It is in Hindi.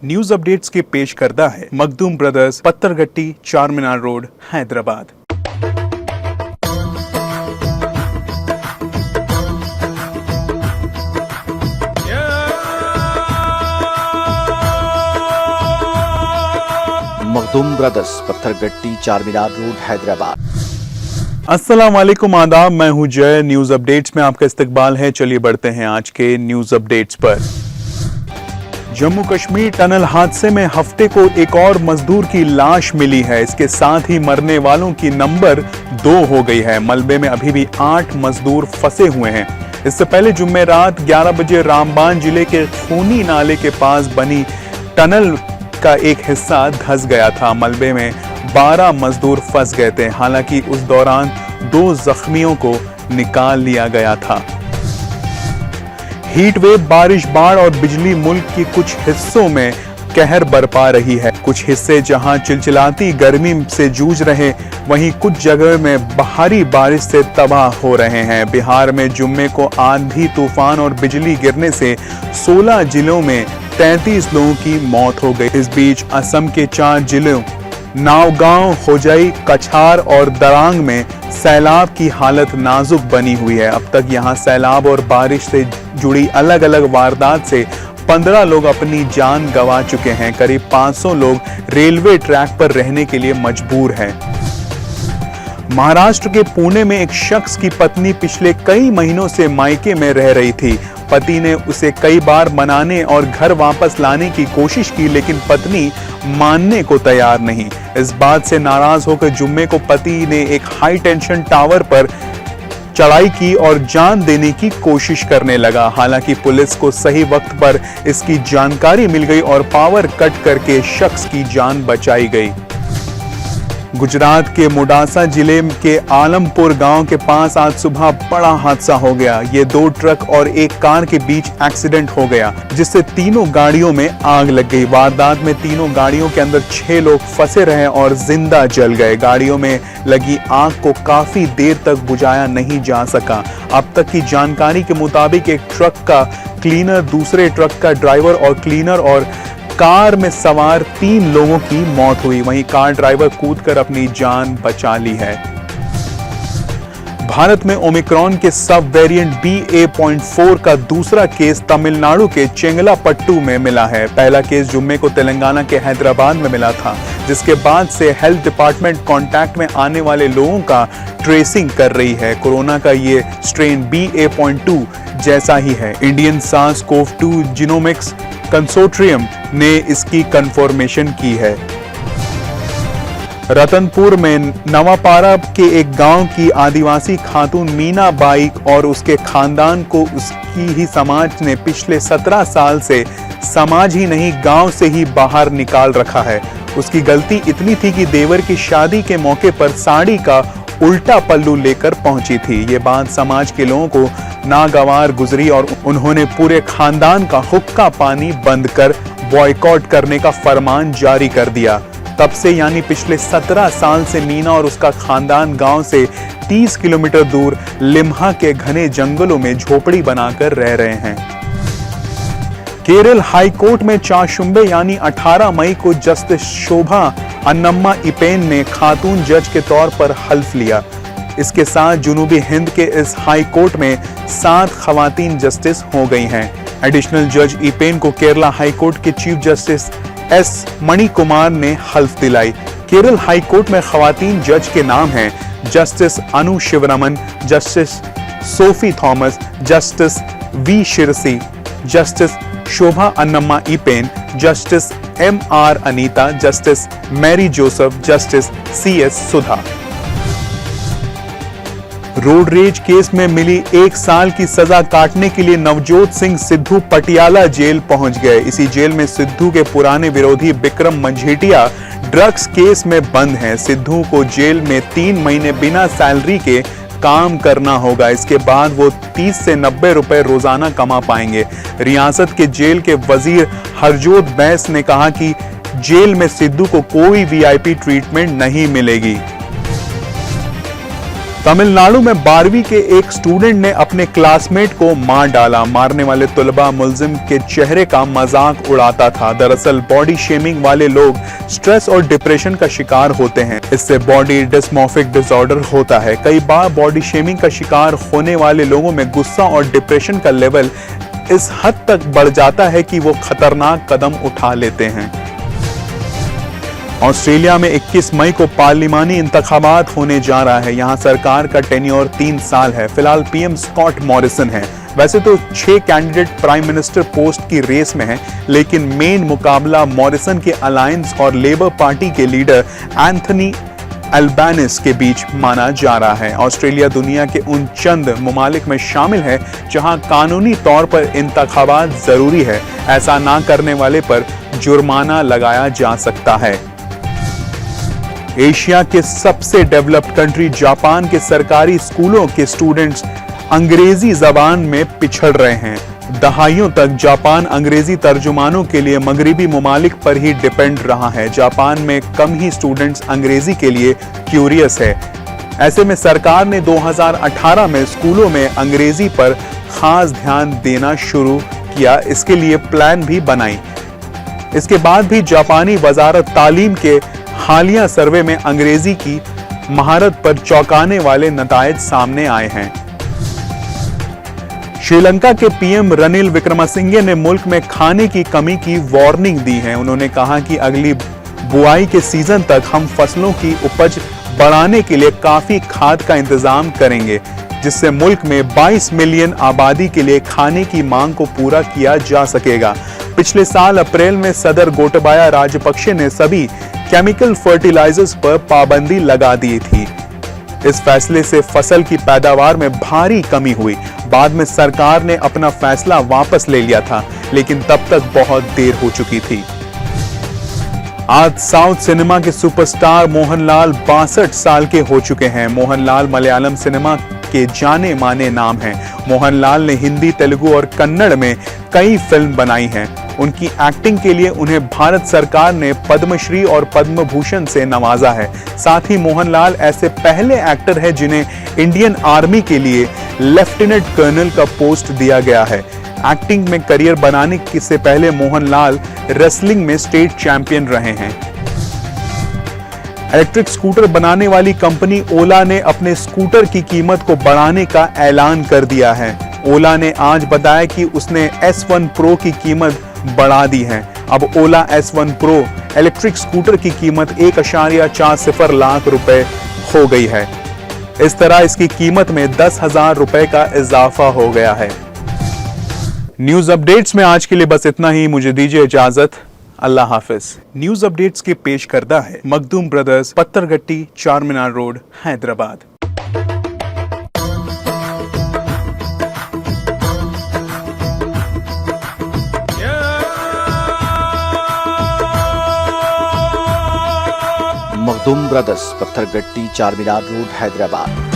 न्यूज अपडेट्स के पेश करता है Makhdoom brothers, Pathergatti, Charminar road, Hyderabad. Makhdoom brothers, Pathergatti, Charminar road, Hyderabad. अस्सलाम वालेकुम, आदाब। मैं हूं जय। न्यूज अपडेट्स में आपका इस्तकबाल है। चलिए बढ़ते हैं आज के न्यूज अपडेट्स पर। जम्मू कश्मीर टनल हादसे में हफ्ते को एक और मजदूर की लाश मिली है। इसके साथ ही मरने वालों की नंबर 2 हो गई है। मलबे में अभी भी 8 मजदूर फंसे हुए हैं। इससे पहले जुम्मे रात 11 बजे रामबान जिले के खूनी नाले के पास बनी टनल का एक हिस्सा धंस गया था। मलबे में 12 मजदूर फंस गए थे। हालांकि उस दौरान 2 जख्मियों को निकाल लिया गया था। हीट वेव, बारिश, बाढ़ और बिजली मुल्क के कुछ हिस्सों में कहर बरपा रही है। कुछ हिस्से जहां चिलचिलाती गर्मी से जूझ रहे, वहीं कुछ जगह में भारी बारिश से तबाह हो रहे हैं। बिहार में जुम्मे को आंधी, तूफान और बिजली गिरने से 16 जिलों में 33 लोगों की मौत हो गई। इस बीच असम के 4 जिलों नावगांव, होजाई, कछार और दरांग में सैलाब की हालत नाजुक बनी हुई है। अब तक यहां सैलाब और बारिश से जुड़ी अलग अलग वारदात से 15 लोग अपनी जान गंवा चुके हैं। करीब 500 लोग रेलवे ट्रैक पर रहने के लिए मजबूर हैं। महाराष्ट्र के पुणे में एक शख्स की पत्नी पिछले कई महीनों से मायके में रह रही थी। पति ने उसे कई बार मनाने और घर वापस लाने की कोशिश की, लेकिन पत्नी मानने को तैयार नहीं। इस बात से नाराज होकर जुम्मे को पति ने एक हाई टेंशन टावर पर चढ़ाई की और जान देने की कोशिश करने लगा। हालांकि पुलिस को सही वक्त पर इसकी जानकारी मिल गई और पावर कट करके शख्स की जान बचाई गई। गुजरात के मोडासा जिले के आलमपुर गांव के पास आज सुबह बड़ा हादसा हो गया। ये 2 ट्रक और एक कार के बीच एक्सीडेंट हो गया, जिससे तीनों गाड़ियों में आग लग गई। वारदात में तीनों गाड़ियों के अंदर 6 लोग फंसे रहे और जिंदा जल गए। गाड़ियों में लगी आग को काफी देर तक बुझाया नहीं जा सका। अब तक की जानकारी के मुताबिक एक ट्रक का क्लीनर, दूसरे ट्रक का ड्राइवर और क्लीनर और कार में सवार 3 लोगों की मौत हुई। वहीं कार ड्राइवर कूदकर अपनी जान बचा ली है। भारत में ओमिक्रॉन के सब वेरिएंट BA.4 का दूसरा केस तमिलनाडु के चेंगलापट्टू में मिला है। पहला केस जुम्मे को तेलंगाना के हैदराबाद में मिला था, जिसके बाद से हेल्थ डिपार्टमेंट कांटेक्ट में आने वाले लोगों का ट्रेसिंग कर रही है। कोरोना का ये स्ट्रेन BA.2 जैसा ही है। इंडियन SARS-CoV-2 जीनोमिक्स कंसोर्टियम ने इसकी कंफर्मेशन की है। रतनपुर में नवापारा के एक गांव की आदिवासी खातून मीना बाई और उसके खानदान को उसकी ही समाज ने पिछले 17 साल से समाज ही नहीं गांव से ही बाहर निकाल रखा है। उसकी गलती इतनी थी कि देवर की शादी के मौके पर साड़ी का उल्टा पल्लू लेकर पहुंची थी। ये बात समाज के लोगों को नागवार गुजरी और उन्होंने पूरे खानदान का हुक्का पानी बंद कर बॉयकॉट करने का फरमान जारी कर दिया। तब से यानी पिछले 17 साल से मीना और उसका खानदान गांव से 30 किलोमीटर दूर लिम्हा के घने जंगलों में झोपड़ी बनाकर रह रहे हैं। केरल हाई कोर्ट में चाशुंबे यानी 18 मई को जस्टिस शोभा अन्नम्मा इपेन ने खातून जज के तौर पर हल्फ लिया। इसके साथ जुनूबी हिंद के इस हाई कोर्ट में 7 खवातीन जस्टिस हो गई हैं। एडिशनल जज इपेन को केरला हाई कोर्ट के chief justice S Mani Kumar ने हल्फ दिलाई। केरल हाई कोर्ट में खवातीन जज के नाम हैं justice Anu Sivaraman, justice Sophy Thomas, justice V Shircy, justice Shobha Annamma Eapen, justice MR Anita, justice Mary Joseph, justice CS Sudha. Road rage case में मिली 1 साल की सजा काटने के लिए नवजोत सिंह सिद्धू पटियाला जेल पहुंच गए। इसी जेल में सिद्धू के पुराने विरोधी बिक्रम मंझेटिया ड्रग्स केस में बंद हैं। सिद्धू को जेल में 3 महीने बिना सैलरी के काम करना होगा। इसके बाद वो 30 से 90 रुपए रोजाना कमा पाएंगे। रियासत के जेल के वजीर हरजोत बैस ने कहा कि जेल में सिद्धू को कोई VIP ट्रीटमेंट नहीं मिलेगी। तमिलनाडु में 12वीं के एक स्टूडेंट ने अपने क्लासमेट को मार डाला। मारने वाले तुलबा मुलजिम के चेहरे का मजाक उड़ाता था। दरअसल बॉडी शेमिंग वाले लोग स्ट्रेस और डिप्रेशन का शिकार होते हैं। इससे बॉडी डिस्मॉर्फिक डिसऑर्डर होता है। कई बार बॉडी शेमिंग का शिकार होने वाले लोगों में गुस्सा और डिप्रेशन का लेवल इस हद तक बढ़ जाता है कि वो खतरनाक कदम उठा लेते हैं। ऑस्ट्रेलिया में 21 मई को पार्लिमानी इंतखाबात होने जा रहा है। यहां सरकार का टेन्योर 3 साल है। फिलहाल पीएम स्कॉट मॉरिसन है। वैसे तो 6 कैंडिडेट प्राइम मिनिस्टर पोस्ट की रेस में हैं, लेकिन मेन मुकाबला मॉरिसन के अलायंस और लेबर पार्टी के लीडर एंथनी अल्बानिस के बीच माना जा रहा है। ऑस्ट्रेलिया दुनिया के उन चंद ममालिक में शामिल है जहां कानूनी तौर पर इंतखाबात जरूरी है। ऐसा ना करने वाले पर जुर्माना लगाया जा सकता है। एशिया के सबसे डेवलप्ड कंट्री जापान के सरकारी स्कूलों के स्टूडेंट्स अंग्रेजी जबान में पिछड़ रहे हैं। दहाइयों तक जापान अंग्रेजी तर्जुमानों के लिए मगरिबी ममालिक पर ही डिपेंड रहा है। जापान में कम ही स्टूडेंट्स अंग्रेजी के लिए क्यूरियस है। ऐसे में सरकार ने 2018 में स्कूलों में अंग्रेजी पर खास ध्यान देना शुरू किया। इसके लिए प्लान भी बनाई। इसके बाद भी जापानी वजारत तालीम के हालिया सर्वे में अंग्रेजी की महारत पर चौंकाने वाले नतायज सामने आए हैं। श्रीलंका के पीएम रनिल विक्रमसिंघे ने मुल्क में खाने की कमी की वार्निंग दी है। उन्होंने कहा कि अगली बुआई के सीजन तक हम फसलों की उपज बढ़ाने के लिए काफी खाद का इंतजाम करेंगे, जिससे मुल्क में 22 मिलियन आबादी के लिए खाने की मांग को पूरा किया जा सकेगा। पिछले साल अप्रैल में सदर गोटबाया राजपक्षे ने सभी केमिकल फर्टिलाइजर्स पर पाबंदी लगा दी थी। इस फैसले से फसल की पैदावार में भारी कमी हुई। बाद में सरकार ने अपना फैसला वापस ले लिया था, लेकिन तब तक बहुत देर हो चुकी थी। आज साउथ सिनेमा के सुपरस्टार मोहनलाल 62 साल के हो चुके हैं। मोहनलाल मलयालम सिनेमा के जाने माने नाम हैं। मोहनलाल ने हिंदी, तेलुगु और कन्नड़ में कई फिल्म बनाई हैं। उनकी एक्टिंग के लिए उन्हें भारत सरकार ने पद्मश्री और पद्म भूषण से नवाजा है। साथ ही मोहनलाल ऐसे पहले एक्टर हैं जिन्हें इंडियन आर्मी के लिए लेफ्टिनेंट कर्नल का पोस्ट दिया गया है। एक्टिंग में करियर बनाने से पहले मोहनलाल रेसलिंग में स्टेट चैंपियन रहे हैं। इलेक्ट्रिक स्कूटर बनाने वाली कंपनी ओला ने अपने स्कूटर की कीमत को बढ़ाने का ऐलान कर दिया है। ओला ने आज बताया कि उसने S1 Pro की कीमत बढ़ा दी है। अब ओला S1 Pro इलेक्ट्रिक स्कूटर की कीमत 1.40 लाख रुपए हो गई है। इस तरह इसकी कीमत में 10,000 रुपए का इजाफा हो गया है। न्यूज अपडेट्स में आज के लिए बस इतना ही। मुझे दीजिए इजाजत। अल्लाह हाफिज। न्यूज अपडेट्स के पेश करता है Makhdoom brothers, Pathergatti, Charminar road, Hyderabad. Makhdoom brothers, Pathergatti, Charminar road, Hyderabad.